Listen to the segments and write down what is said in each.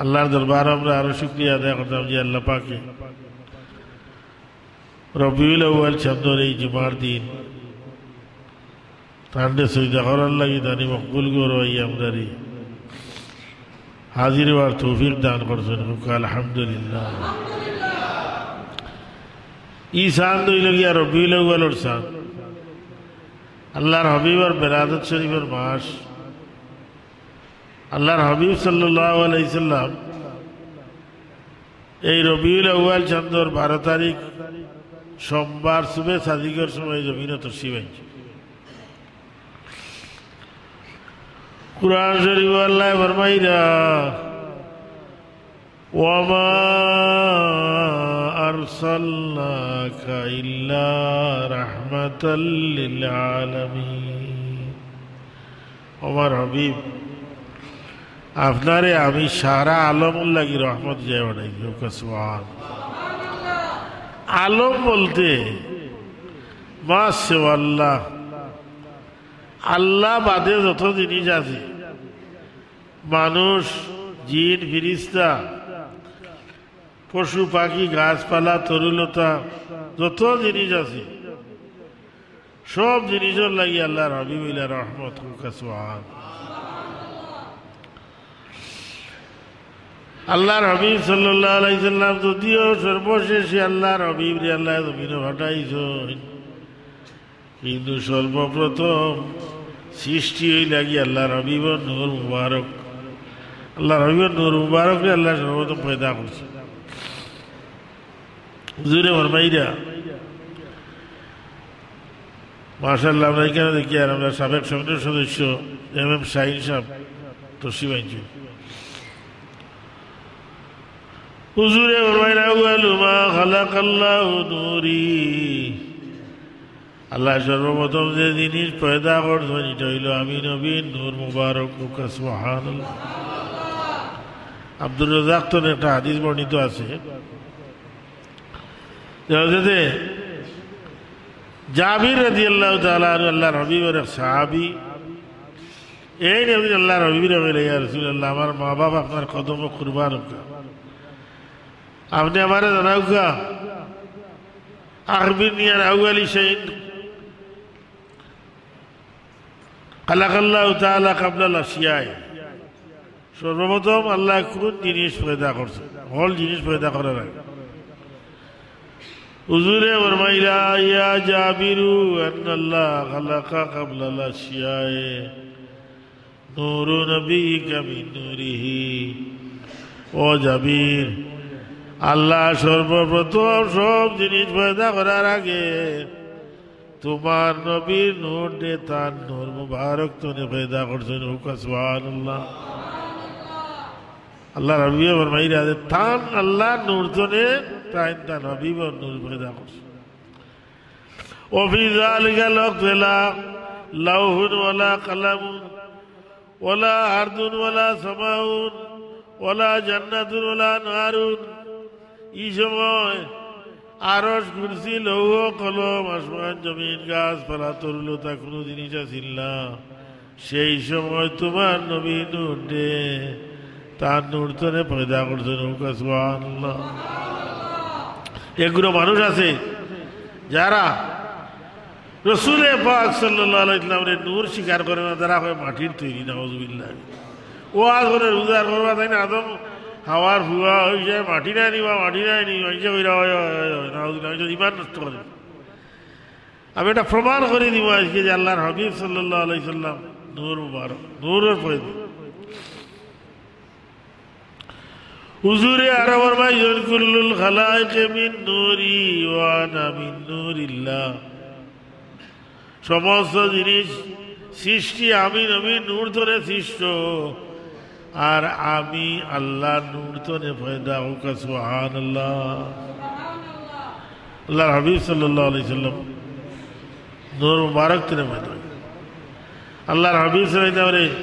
আল্লাহর দরবার আমরা আরো শুকরিয়া আদায় করতাম যে আল্লাহ পাকে রবিউল আউয়াল চাঁদের এই জুমার দিন তান্ডে সইদা করার লাগি তানি মকবুল গৌরবাই আমদারি হাজির হওয়ার তৌফিক দান করছেন আলহামদুলিল্লাহ। ই সান দইল গিয়া রবিউল আউয়ালর সান, আল্লাহর হাবিবর বেরাদত শরীফের মাস। আল্লাহর হাবিব সাল্লাল্লাহু আলাইহি সাল্লাম এই রবিউল আউয়াল চাঁদর 12 তারিখ সোমবার সুবে সাদিকের সময় জমিনে তশরিফ আনছে। কুরআন শরীফ আল্লাহ ফরমাইরা ওয়ামা আরসালনাকা ইল্লা রাহমাতাল লিল আলামিন। ওমর হাবিব আপনারে আমি সারা আলমুল লাগি রহমত যায় বানাই। আলম বলতে মাশাআল্লাহ আল্লাহ বাদে যত জিনিস আছে, মানুষ, জিন, ফিরিস্তা, পশু পাখি, গাছপালা, তরুলতা, যত জিনিস আছে সব জিনিসের লাগি আল্লাহর হাবিব রহমত। আল্লাহর হাবিব সাল্লাল্লাহু আলাইহি সাল্লাম যদিও সর্বশেষে আল্লাহর হাবিব রে আল্লাহ জমিনে পাঠাইছেন, কিন্তু সর্বপ্রথম সৃষ্টি হই লাগি আল্লাহর হাবিবর নূর মুবারক। আল্লাহর হাবিবর নূর মুবারক রে আল্লাহ সর্বপ্রথম পয়দা করছে। হুজুরে ফরমাইরা মাশাআল্লাহ, আমরা এখানে দেখি আর আমরা সাবেক সংসদ সদস্য এম শাহিন সাহেব তশরিফ আনছেন। হুজুরে ফরমাইরা আউয়ালু মা খালাকাল্লাহু নূরি, আল্লাহ সর্বপ্রথম যে জিনিস পয়দা করছেন এটা হইল আমি নবীর নূর মুবারক। সুবহানাল্লাহ। আব্দুর রাজ্জাক তো একটা হাদিস বর্ণিত আছে, জাবির রাদিয়াল্লাহু তাআলা আনহু আল্লাহর হাবিবের এক সাহাবী, এই নবী আল্লাহর হাবিবের কইলেন ইয়া রাসূলুল্লাহ, আমার মা বাপ আপনার কদমে কুরবান হোক, আপনি আমারে জানাও কা আখবিরনি আন আউয়ালি শাইইন খালাকাল্লাহু তাআলা ক্বাবলা আল-আশিয়া। সর্বপ্রথম আল্লাহ কোন জিনিস পয়দা করছে, হল জিনিস পয়দা করার আগে। হুজুরে ফরমাইলা ইয়া জাবিরু আন্নাল্লাহ খালাকা ক্বাবলা আল-আশিয়া নূরু নবিয়্যিকা মিন নূরিহি। ও জাবির, আল্লাহ সর্বপ্রথম সব জিনিস পয়দা করার আগে তোমার নবীর নূর দে তার নূর মুবারক তনে পয়দা করছেন। সুবহানাল্লাহ। আল্লাহ রাব্বি ফরমাইরা তান আল্লাহ নূর তনে তাই তার নবীর নূর পয়দা করছে। ও ফি যালিকা লাওলা লাউহুন ওয়ালা কলামুন ওয়ালা আরদুন ওয়ালা সামাউন ওয়ালা জান্নাতুন ওয়ালা নারুন। এই সময় আরশ, কুরসি, লৌহ, কলম, আসমান, জমিন, গাছপালা, তরুলতা কোনো জিনিস আছিল না। সেই সময় তোমার নবী নূর দে তার নূর তনে পয়দা করছেন। সুবহানাল্লাহ। এগুলো মানুষ আছে যারা রাসূল পাক সাল্লাল্লাহু আলাইহি ওয়াসাল্লামের নূর স্বীকার করে না, তারা হয় মাটির তৈরি। নাউযুবিল্লাহ। ও আজ করে রোজা করবা তাই না, আদম হাওয়ার ফুয়া হয়ে যায়, মাটি নাই নিবা, মাটি নাই নি ইমান নষ্ট করে। আমি এটা প্রমাণ করে দিব আজকে যে আল্লাহর হাবিব সাল্লাল্লাহু আলাইহি সাল্লাম নূর মুবারক, নূরের পয়দা। হুজুরে আরো ফরমাইছেন কুল্লুল খালাইকি মিন নূরি ওয়া আনা মিন নূরিল্লাহ। সমস্ত জিনিস সৃষ্টি আমি নবীর নূর ধরে সৃষ্ট, আর আমি আল্লাহ নূর তনে পয়দা হোক। সুবহানাল্লাহ। আল্লাহর হাবিব সাল্লাল্লাহু আলাইহি সাল্লাম নূর মুবারক তনে পয়দা। আল্লাহর হাবিব সাল্লাল্লাহু আলাইহি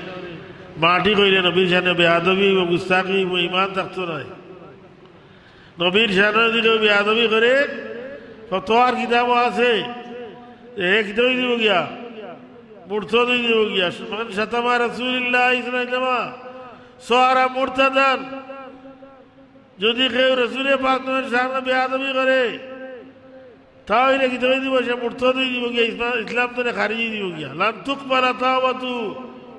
মাটি কইলে নবীর শানে বেয়াদবি ও গুস্তাখি ও ঈমান থাকতো না। নবীর শানে দিলে বেয়াদবি করে ফতোয়ার কিতাবও আছে, এক দই দিব গিয়া মুরতাদি দিব গিয়া মান শাতামা রাসূলুল্লাহ সাল্লাল্লাহু আলাইহি ওয়াসাল্লাম সারা মুরতাদান যদি কেউ রসুলের পাকের সামনে বেয়াদবি করে তাহলে কি তুমি দিব, সে মুরতাদ দিব গিয়া, ইসলাম তো খারিজি দিব গিয়া। লান তুকবালা তাওবাতু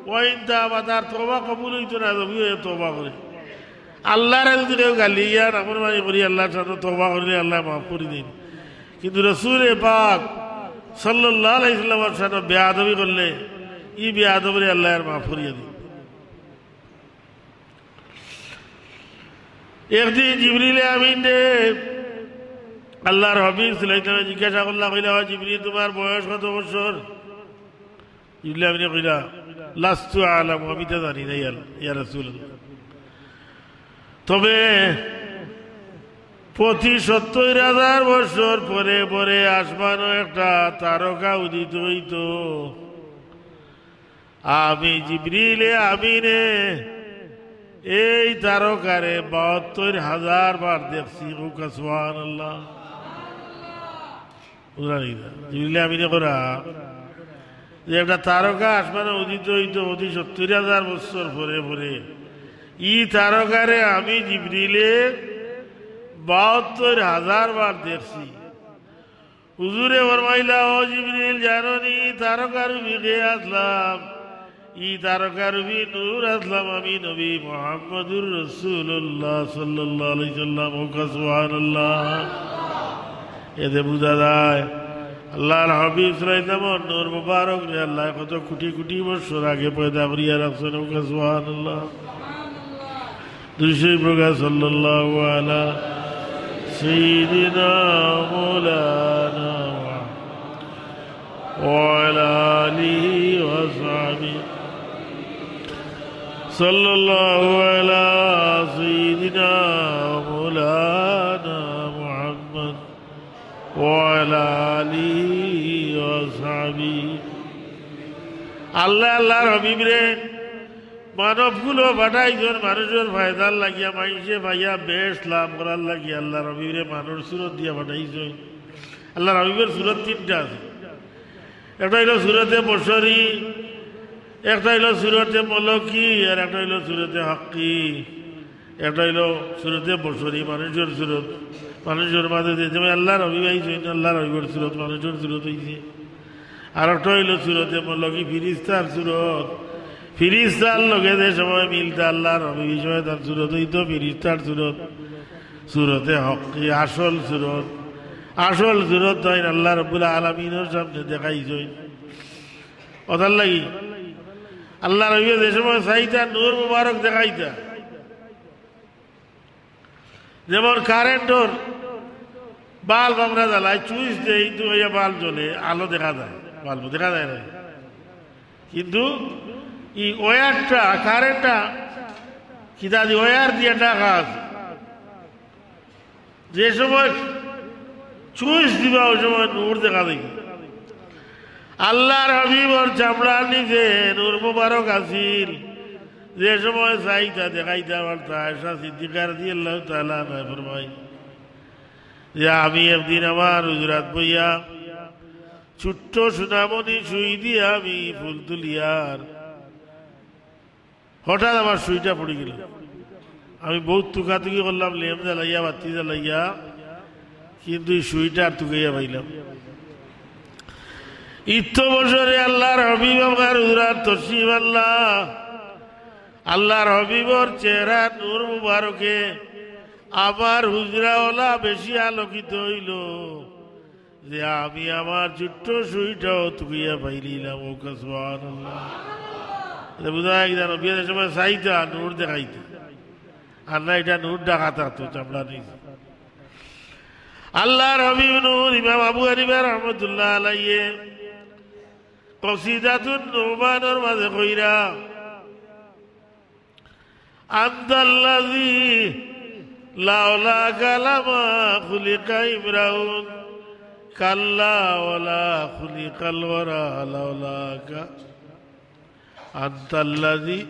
ওয়া ইন তাবা, তার তওবা কবুল হইতো না যদি তওবা করে। আল্লাহর যদি কেউ গালি ইয়া নাফরমানি করি আল্লাহর সাথে তওবা করলে আল্লাহ মাফ করে দিন, কিন্তু রসুলে পাক সাল্লাল্লাহু আলাইহি ওয়াসাল্লামের সাথে বেয়াদবি করলে ই বেয়াদবি আল্লাহ আর মাফ করিয়ে দিন। একদিন জিবরিল আমিন রে আল্লাহর হাবিব সাল্লাল্লাহু আলাইহি ওয়াসাল্লাম জিজ্ঞাসা করলা, কইলা জিবরিল তোমার বয়স কত বছর? জিবরিল আমিন কইলা লাস্তু আলাম, আমি তো জানি না ইয়া রাসূলুল্লাহ, তবে প্রতি ৭০,০০০ বছর পরে পরে আসমানও একটা তারকা উদিত হইত। আমি জিবরিলে আমিনে এই তারকারে ৭২,০০০ বার দেখছি। সুবহানাল্লাহ। জিবরিলে আমিনে করা যে একটা তারকা আসমানে উদিত হইত প্রতি ৭০,০০০ বছর পরে পরে, ই তারকারে আমি জিবরিলে ৭২,০০০ বার দেখছি। হুজুরে ফরমাইলা, ও জিবরিল জানোনি তারকার রূপে আসলাম, ই তারকার রূপে নূর আসলাম আমি নবী মুহাম্মদুর রাসূলুল্লাহ সাল্লাল্লাহু আলাইহি ওয়াসাল্লাম। সুবহানাল্লাহ। এতে বুঝা যায় আল্লাহর হাবিব সাল্লাল্লাহু আলাইহি ওয়াসাল্লাম নূর মুবারক রে আল্লাহ কত কোটি কোটি বছর আগে পয়দা করিয়া রাখছেন। সুবহানাল্লাহ। দুশো প্রকাশ সাল্লাল্লাহু আলা সাইয়্যিদিনা মাওলানা ওয়া আলা আলিহি ওয়া সাহবিহি সাল্লাল্লাহু আলা সাইয়্যিদিনা মাওলানা মুহাম্মদ ওয়া আলা আলিহি ওয়া সাহবিহি। আল্লাহ আল্লাহর হাবিব রে মানবগুলো পাঠাইছেন মানুষের ফায়দার লাগিয়া, মানুষে ভাইয়া বেশ লাভ করার লাগিয়া আল্লাহ রবিরে মানুষ সুরত দিয়া পাঠাইছেন। আল্লাহ রবিবের সুরত ৩টা আছে। একটা হইল সুরতে বসরি, একটা হইল সুরতে মলকি, আর একটা হইল সুরতে হকি। একটা হইল সুরতে বসরি, মানুষের সুরত, মানুষের মাঝে যেমন আল্লাহ রবিব আইছেন, আল্লাহ রবিবের সুরত মানুষের সুরত হইছে। আর একটা হইল সুরতে মলকি, ফিরিস্তার সুরত। ফিরিস্তার লোকে যে সময় মিলতে আল্লাহ রবি সময় তার সুরত হইতো ফিরিস্তার সুরত। সুরতে হকি আসল সুরত, আসল সুরত হয় আল্লাহ রাব্বুল আলামিনের সামনে দেখাইছেন। ওটার লাগি আল্লাহ রবি যে সময় চাইতা নূর মুবারক দেখাইতা, যেমন কারেন্টর বাল্ব আমরা জ্বালাই চুইস দেই তো বাল্ব জ্বলে, আলো দেখা যায়, বাল্ব দেখা যায় না। কিন্তু এই ওয়ারটা কারেন্টটা কিতা দিয়ে ওয়ার দিয়ে টাকা আছে, যে সময় চুইস দিবা ওই সময় নূর দেখা দেখি। আল্লাহর হাবিবর চামড়ার নিচে নূর মুবারক আসিল, যে সময় চাইতা দেখাইতা পারতা। আয়েশা সিদ্দিকা রাদিয়াল্লাহু তাআলা আনহা ফরমায় যে আমি একদিন আমার হুজরাত বইয়া ছোট্ট সোনামণি সুই দিয়ে আমি ফুল তুলিয়ার হঠাৎ আমার সুইটা পড়ে গেল। আমি বহুত তুকাতুকি করলাম, লেম জ্বালাইয়া বাতি জ্বালাইয়া, কিন্তু এই সুইটা আর তুকাইয়া পাইলাম। ইত্য বছরে আল্লাহর হাবিব আমার হুজরাত তশরিফ আল্লাহ, আল্লাহর হাবিবর চেহারা নূর মুবারকে আমার হুজরাওয়ালা বেশি আলোকিত হইল যে আমি আমার ছোট্ট সুইটাও তুকাইয়া পাইলিলাম। সুবহানাল্লাহ। বুঝা যায় বিয়ের সময় চাইতা নূর দেখাইতে, আর না এটা নূর ডাকাতা তো চামড়া নিয়েছে। আল্লাহর হাবিব নূর ইমাম আবু হানিফা রাহমাতুল্লাহ আলাইহি কসিদাতুন নুমানের মাঝে কইরা আনতাল্লাযী লাউলা কালামা খুলিকা ইমরাউন কাল্লা ওয়ালা খুলিকাল ওয়ারা লাউলাকা আনতাল্লাযী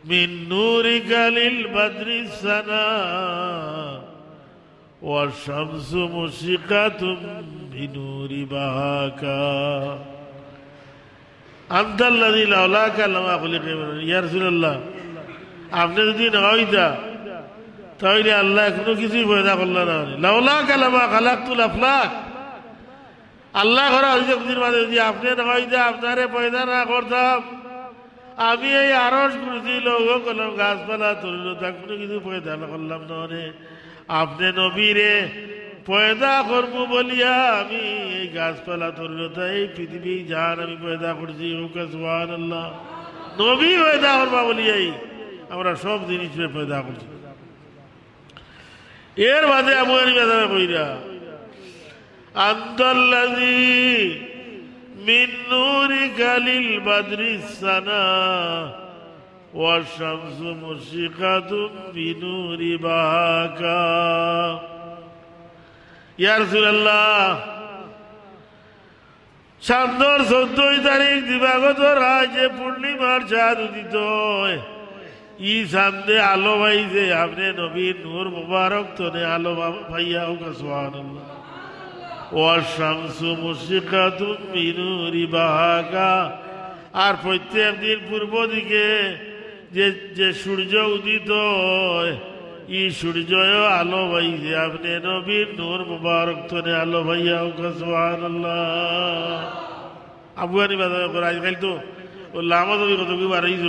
মিন নূরিকা লিল বদরি সানা ওয়া শামসু মুশরিকাতুম বিনূরি বাহাকা। আনতাল্লাযী লাউলাকা লামা খুলিকা ইমরাউন। ইয়া রাসূলুল্লাহ, আপনি যদি না হইতা তাহলে আল্লাহ কোনো কিছুই পয়দা করল না। লাউলা কালামা খালাকতুল আফলাক, আল্লাহ করা হয়েছে বুঝির মাঝে যদি আপনি হইতে আপনারে পয়দা না করতাম, আমি এই আরস করছি লৌহ কলম গাছপালা তরুলতা কোনো কিছু পয়দা করলাম না। আপনি নবীরে পয়দা করবো বলিয়া আমি এই গাছপালা তরুলতা এই পৃথিবী জান আমি পয়দা করছি। সুবহানাল্লাহ, নবী পয়দা করবা বলিয়াই আমরা সব জিনিস পয়দা করছি। এর বাদে আবু হানিফা যাবে কইরা আনতাল্লাযী মিন নূরিকা লিল বাদরিস সানা ওয়া শামসু মুশরিকাতুন বিনূরি বাহাকা। ইয়া রাসূলুল্লাহ, চাঁদর 14 তারিখ দিবাগত রাত যে পূর্ণিমার চাঁদ উদিত ই চাঁদে আলো পাইছে, আপনি নবীর নূর মুবারক তনে আলো পাইয়া হোক। সুবহানাল্লাহ। ওয়া শামসু মুশরিকাতুন বিনূরি বাহাকা, আর প্রত্যেক দিন পূর্ব দিকে যে সূর্য উদিত ই সূর্য আলো পাইছে, আপনি নবীর নূর মুবারক তনে আলো পাইয়া হোক। সুবহানাল্লাহ। আবু হানিফা আজকাল তো ও লামা তুমি কত কি বাড়াইছ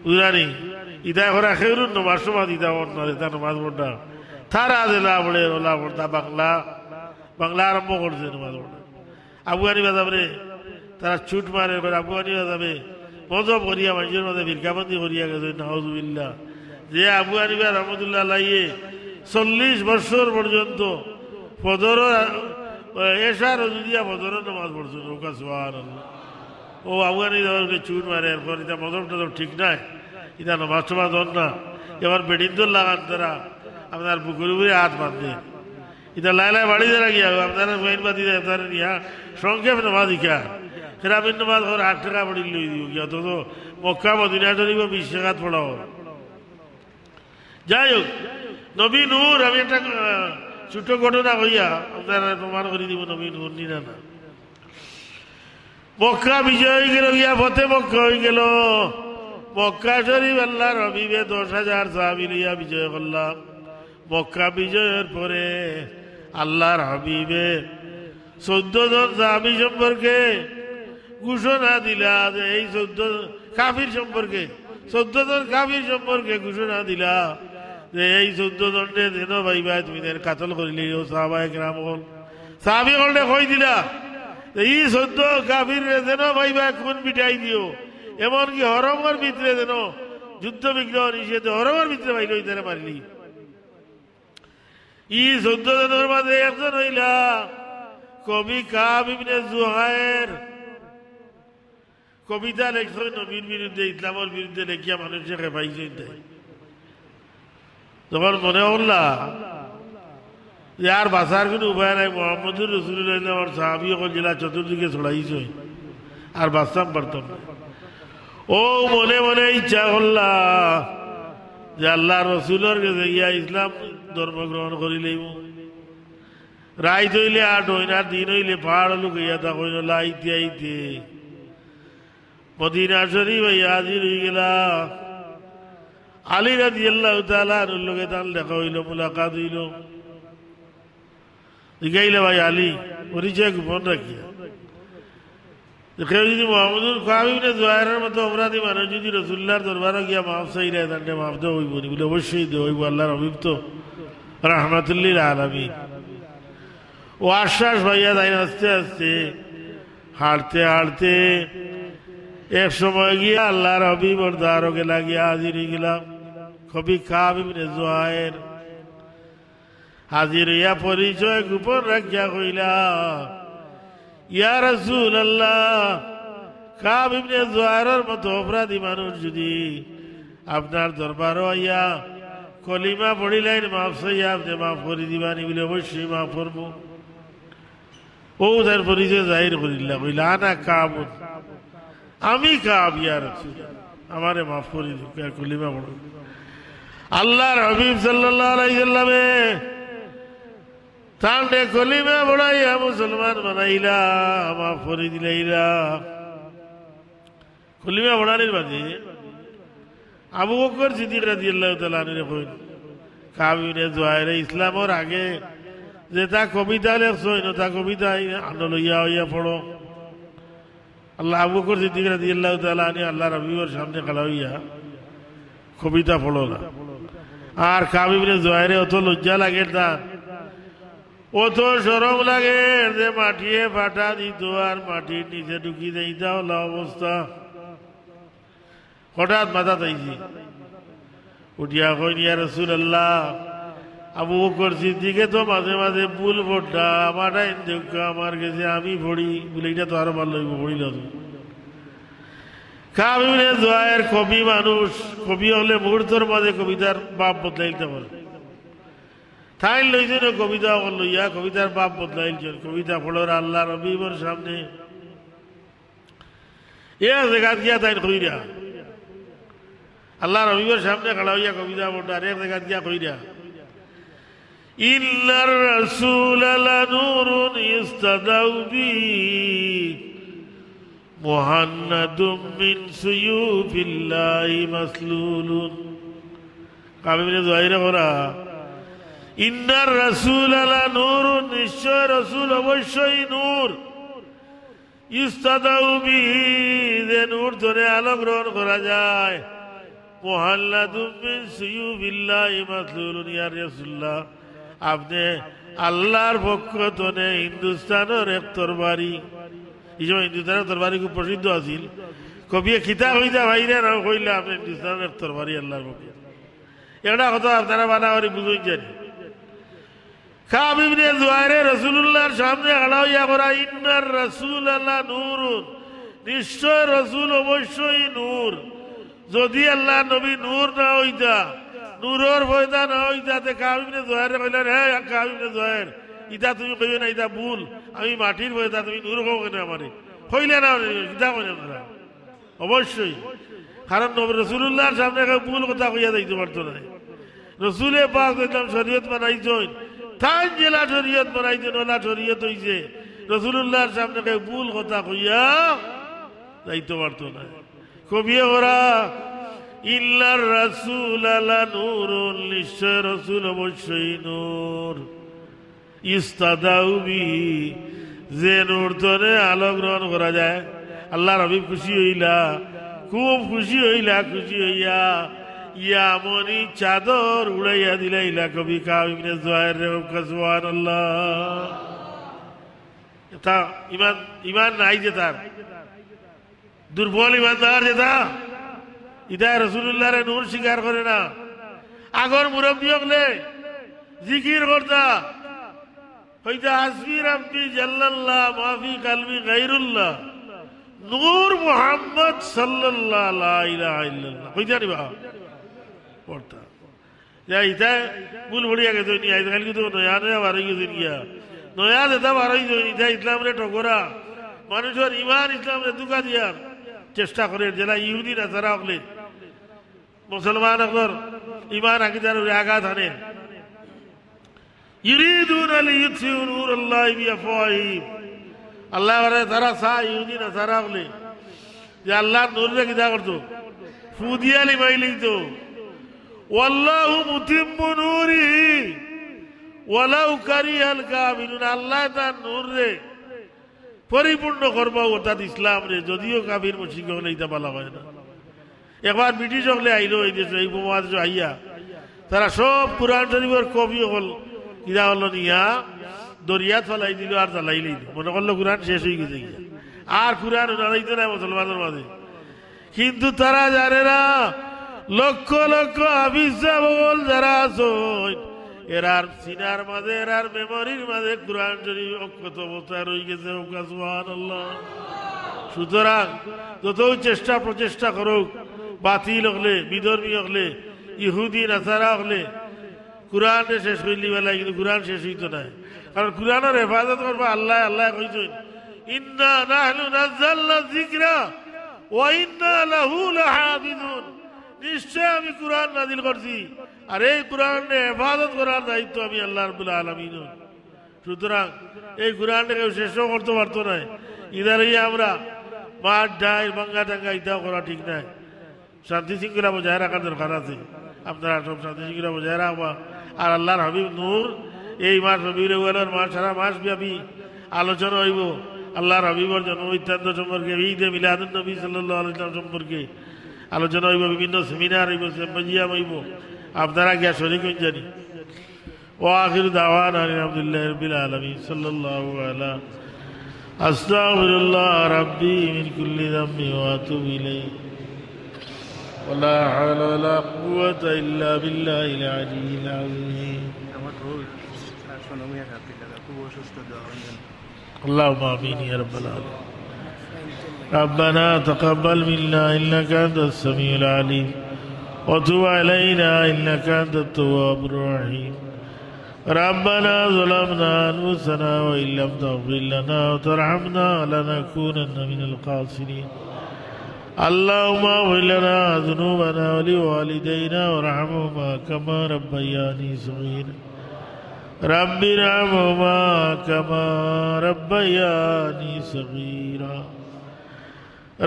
বুঝানি ইদা ঘরে খেরুন নমাজ সমাজ ইদা অন্যরে তা নমাজ পড়া তারা দিলা পড়ে ওলা পড়তা বাংলা আরম্ভ করছে নমাজ পড়া। আবু হানিফা যাবে তারা ছুট মারে, আবু হানিফা যাবে মজব করিয়া মানুষের মধ্যে ভিরকাবন্দি করিয়া গেছে। নাউজুবিল্লাহ। যে আবু হানিফা রহমতুল্লাহ আলাইহি 40 বছর পর্যন্ত ফজর এশার দিয়া ফজর নামাজ পড়ছে। সুবহানাল্লাহ। ও আবু হানিফা ছুট মারে, এরপর এটা মজব টজব ঠিক নাই, এটা নামাজ টামাজ হন না। এবার বেডিন তো লাগান তারা আপনার বুকুরে বুড়ে হাত বাঁধে, এটা লাইলায় বাড়িতে লাগিয়া আপনারা ওয়াইন বাদি আপনারা নিয়া সংক্ষেপ নামাজ শিখা সেরাবিন নামাজ ওর 8 টাকা পড়ি লই দিও গিয়া তো মক্কা মদিনা শরীফ 20 টাকা পড়াও। যাই হোক, নবী নূর আমি একটা ছোট ঘটনা কইয়া আপনারা প্রমাণ করে দিব নবী নূর নিনা না। মক্কা বিজয় হয়ে গেল, গিয়া পথে মক্কা হয়ে গেল। মক্কা শরীফ আল্লাহর হাবিবে 10,000 সাহাবী লইয়া বিজয় করলাম। মক্কা বিজয়ের পরে আল্লাহর হাবিবে 14 জন সাহাবী সম্পর্কে ঘোষণা দিলা যে এই 14 কাফির সম্পর্কে 14 জন কাফির সম্পর্কে ঘোষণা দিলা যে এই 14 জনে যেন ভাইবা তুমি কাতল করিলে সাহাবায়ে কেরাম হল সাহাবী হলে কই দিলা এই 14 কাফির যেন ভাইবা কোন পিটাই দিও, এমনকি হরমের ভিতরে যেন যুদ্ধ বিগ্রহ নিষেধ হরমের ভিতরে ভাইল তারা মারিলি। ই 14 জনের মাঝে একজন হইলা কবি কাব ইবনে জুহায়ের। কবিতা লেখছে নবীর বিরুদ্ধে, ইসলামের বিরুদ্ধে লেখিয়া মানুষকে খেপাইছে। তোমার মনে হল্লা যে আর বাঁচার কোনো উপায় নাই, মোহাম্মদুর রাসূলুল্লাহ আমার সাহাবী সকল জেলা চতুর্দিকে ছড়াইছে, আর বাঁচতাম পারতাম না। ও মনে মনে ইচ্ছা করলা যে আল্লাহ রসুলের কাছে গিয়া ইসলাম ধর্ম গ্রহণ করিলেই রাইত হইলে 8 হইন, আর দিন হইলে পাহাড় লুকাইয়া তা হইল লাইতে আইতে মদিনা শরীফ হাজির হয়ে গেলা। আলী রাদিয়াল্লাহু তাআলা আনহুর লগে তার দেখা হইল, মুলাকাত হইল। জিগাইলে ভাই আলী পরিচয় গোপন রাখিয়া, কেউ যদি মোহাম্মদুর কাব ইবনে জুহাইরের মতো অপরাধী মানুষ যদি রাসূলুল্লাহর দরবারে গিয়া মাফ চাইলে তাহলে মাফ দেওয়া হইব নি? বলে অবশ্যই দেওয়া হইব। আল্লাহর হাবিব তো রাহমাতুল লিল আলামিন। ও আশ্বাস ভাইয়া তাই আস্তে আস্তে হাঁটতে হাঁটতে এক সময় গিয়া আল্লাহর হাবিবর দ্বারকে লাগিয়া হাজির হয়ে গেলাম। কবি কাব ইবনে জুহাইর হাজির হইয়া পরিচয় গোপন রাখিয়া কইলা, ইয়া রাসূলুল্লাহ, কাব ইবনে জুহাইরের মতো অপরাধী মানুষ যদি আপনার দরবারে আইয়া কলিমা পড়িলেন মাফ চাইয়া আপনি মাফ করে দিবানি? বলে অবশ্যই মাফ করবো। ও তার পরিচয় জাহির করিলা, কইলা আনা কাব, আমি কাব, ইয়া রাসূলুল্লাহ আমারে মাফ করে দিও, কলিমা পড়ো। আল্লাহর হাবিব সাল্লাল্লাহু আলাইহি সাল্লামে তান্ডে কলিমা পড়াইয়া মুসলমান বানাইলা, মাফ করে দিলাইলা। কলিমা পড়ানির বাদে আবু বকর সিদ্দিক রাদিয়াল্লাহু তাআলা আনহু কইল, কাব ইবনে জুহাইরে ইসলামের আগে যেটা কবিতা লেখছইন তা কবিতা লইয়া হইয়া পড়ো। আল্লাহ আবু বকর সিদ্দিক রাদিয়াল্লাহু তাআলা আনহু আল্লাহ নবীর সামনে খাড়া হইয়া কবিতা পড়ো না। আর কাব ইবনে জুহাইরে অত লজ্জা লাগে, তার অত শরম লাগে যে মাটিয়ে ফাটা দিত আর মাটির নিচে ঢুকি দেইতা হলো অবস্থা। হঠাৎ মাথা তাইছি উঠিয়া কই ইয়া রাসূলুল্লাহ, আবু বকর সিদ্দিকে তো মাঝে মাঝে ভুল পড়া আমার আমার কাছে আমি পড়ি বলে এটা তো আরো ভালো পড়িল। কাব ইবনে জুহাইর কবি মানুষ, কবি হলে মুহূর্তের মাঝে কবিতার বাপ বদলাইতে পারে। ঠাইল লইছেন কবিতা লইয়া কবিতার বাপ বদলাইছেন। কবিতা পড়ার আল্লাহ রবিবর সামনে এ জায়গা গিয়া তাই কইরা আল্লাহ রবিবর সামনে খাড়া হইয়া কবিতা পড়ার এক জায়গা গিয়া কইরা ইন্নার রাসূল লানূরুন ইস্তাদাউ বিহি মুহান্নাদুম মিন সুয়ুফিল্লাহি মাসলুলুন। কাব ইবনে জুহাইর করা ইন্নার রাসূল লানূরুন, নিশ্চয় রাসূল অবশ্যই নূর, ইস্তাদাউ বিহি যে নূর ধরে আলো গ্রহণ করা যায়, মুহান্নাদুম মিন সুয়ুফিল্লাহি মাসলুলুন। ইয়া রাসূলুল্লাহ, আপনি আল্লাহর পক্ষ থেকে হিন্দুস্তানের এক তরবারি, এই সময় হিন্দুস্তানের তরবারি খুব প্রসিদ্ধ আছিল, কবিয়ে খিতা হইতা ভাইরে না কইলে আপনি হিন্দুস্তানের এক তরবারি আল্লাহর পক্ষে। এটা কথা আপনারা বানা করে বুঝেছেন। কাব ইবনে জুহাইর রাসূলুল্লাহর সামনে খাড়া হইয়া করা ইন্নার রাসূল নূরুন, নিশ্চয় রাসূল অবশ্যই নূর। যদি আল্লাহ নবী নূর না হইতা, নূরের পয়দা না হইতাতে কাব ইবনে জুহাইর কইলেন, হে কাব ইবনে জুহাইর, ইটা তুমি কইবে না, ইটা ভুল, আমি মাটির পয়দা, তুমি নূর কও কেন আমারে কইলে না, ইটা কইলেন না অবশ্যই। কারণ নবী রাসূলুল্লাহর সামনে কেউ ভুল কথা কইয়া যাইতে পারতো না। রসুলে পাক একদম শরীয়ত বানাইছেন, তাই জেলা শরীয়ত বানাইছেন, ওলা শরীয়ত হইছে, রসুলুল্লাহর সামনে কেউ ভুল কথা কইয়া যাইতে পারতো না। কবি ওরা ইল্লার রাসূল লানূরুন, নিশ্চয় রাসূল অবশ্যই নূর, ইস্তাদাউ বিহি যে নূর ধরে আলো গ্রহণ করা যায়। আল্লাহ রবি খুশি হইলা, খুব খুশি হইলা, খুশি হইয়া ইয়ামনি চাদর উড়াইয়া দিলাইলা কবি কাব ইবনে জুহাইর রে। সুবহানাল্লাহ। তা ইমান ইমান নাই যে তার, দুর্বল ইমানদার যেটা ইদা রাসূলুল্লাহর নূর স্বীকার করে না। আগর মুরব্বী হলে জিকির করতা হইতা হাসবি রাব্বি জাল্লাল্লাহ মাফি কলবি গায়রুল্লাহ নূর মুহাম্মদ সাল্লাল্লাহু লা ইলাহা ইল্লাল্লাহ কইতা নিবা পড়তা। যা ইতা ভুল ভরিয়া গেছে নি, আজকাল কিন্তু নয়া নয়া বার হয়ে গেছে গিয়া, নয়া যেটা বার হয়ে যায় ইতা ইসলাম রে ঠকরা মানুষের ইমান ইসলাম রে দুকা দিয়ার চেষ্টা করে। যারা ইহুদি নাসারা হলে মুসলমান হকর ইমান আকিদার আঘাত আনে, ইউরিদুনা লিইউতফিউ নূরাল্লাহি বিআফওয়াহিহিম, আল্লাহ বলে তারা সা ইহুদি নাসারা হলে যে আল্লাহর নূর রে কিদা করতো, ফুদিয়ালি মাইলিতো, ওয়াল্লাহু মুতিম্মু নূরিহি ওয়ালাউ কারিহাল কাফিরুন, আল্লাহ তার নূর রে পরিপূর্ণ করবো অর্থাৎ ইসলাম রে, যদিও কাফির মুশরিক হলে এটা বলা হয় না। একবার ব্রিটিশ হলে আইলো এই দেশে, এই উপমহাদেশে আইয়া তারা সব কুরআন শরীফের কপি হল কিরা হলো নিয়া দরিয়াত ফেলাই দিল আর জ্বালাইলেই, মনে করলো কুরআন শেষ হয়ে গেছে আর কুরআন নাড়াইতে নাই মুসলমানের মাঝে। কিন্তু তারা জানে না লক্ষ লক্ষ হাফিজ বল যারা আছেন এরার সিনার মাঝে, এরার মেমোরির মাঝে কুরআন শরীফ অক্ষত অবস্থায় রয়ে গেছে। সুবহানাল্লাহ। সুতরাং যত চেষ্টা প্রচেষ্টা করুক, বাতিল হলে, বিধর্মী হলে, ইহুদি নাসারা হলে কুরআন শেষ করলি বেলায়, কিন্তু কুরআন শেষ হইতো না। কারণ কুরআনের হেফাজত করবো আল্লাহ। আল্লাহ কইছেন ইন্না নাহনু নাযালনা যিকরা ওয়া ইন্না লাহু লাহাফিজুন, নিশ্চয় আমি কুরআন নাযিল করছি আর এই কুরআনে হেফাজত করার দায়িত্ব আমি আল্লাহ রাব্বুল আলামিন। সুতরাং এই কুরআনকে কেউ শেষও করতে পারতো না। ইদারিয়ে আমরা মাঠ ডাই ভাঙ্গা টাঙ্গা ইটাও করা ঠিক নাই। শান্তি শৃঙ্খলা বজায় রাখার দরকার আছে। আপনারা সব শান্তি শৃঙ্খলা বজায় রাখবা। আর আল্লাহর হাবিব নূর এই মাস রবিউল আউয়ালের মাস সারা মাস ব্যাপী আলোচনা হইব আল্লাহর হাবিবর জন্ম বৃত্তান্ত সম্পর্কে, ঈদে মিলাদুন নবী সাল্লাল্লাহু আলাইহি ওয়াসাল্লাম সম্পর্কে আলোচনা হইব, বিভিন্ন সেমিনার হইব, সিম্পোজিয়াম হইব, আপনারা গিয়া শরীক হইন জানি। ও আখির দাওয়ানা আলহামদুলিল্লাহি রাব্বিল আলামিন সাল্লাল্লাহু আলা আস্তাগফিরুল্লাহ রাব্বি মিন কুল্লি যামবি ওয়া আতুবু ইলাইহি ওয়ালা হাওলা ওয়ালা কুওয়াতা ইল্লা বিল্লাহিল আলিয়্যিল আযীম। اللهم آمين يا رب العالمين. ربنا تقبل منا إنك أنت السميع العليم وتب علينا إنك أنت التواب الرحيم. ربنا ظلمنا أنفسنا وإن لم تغفر لنا وترحمنا لنكونن من الخاسرين. اللهم اغفر لنا ذنوبنا ولوالدينا وارحمهما كما ربياني صغيرا. رب ارحمهما كما ربياني صغيرا.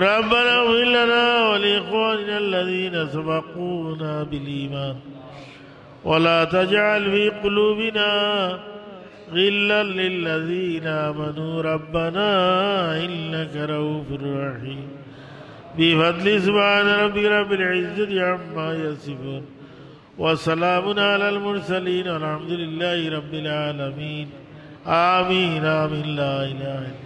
ربنا اغفر لنا ولإخواننا الذين سبقونا بالإيمان ولا تجعل في قلوبنا غلا للذين آمنوا ربنا إنك رؤوف رحيم. بفضل سبحان ربك رب العزة عما يصفون وسلام على المرسلين والحمد لله رب العالمين. آمين آمين لا إله إلا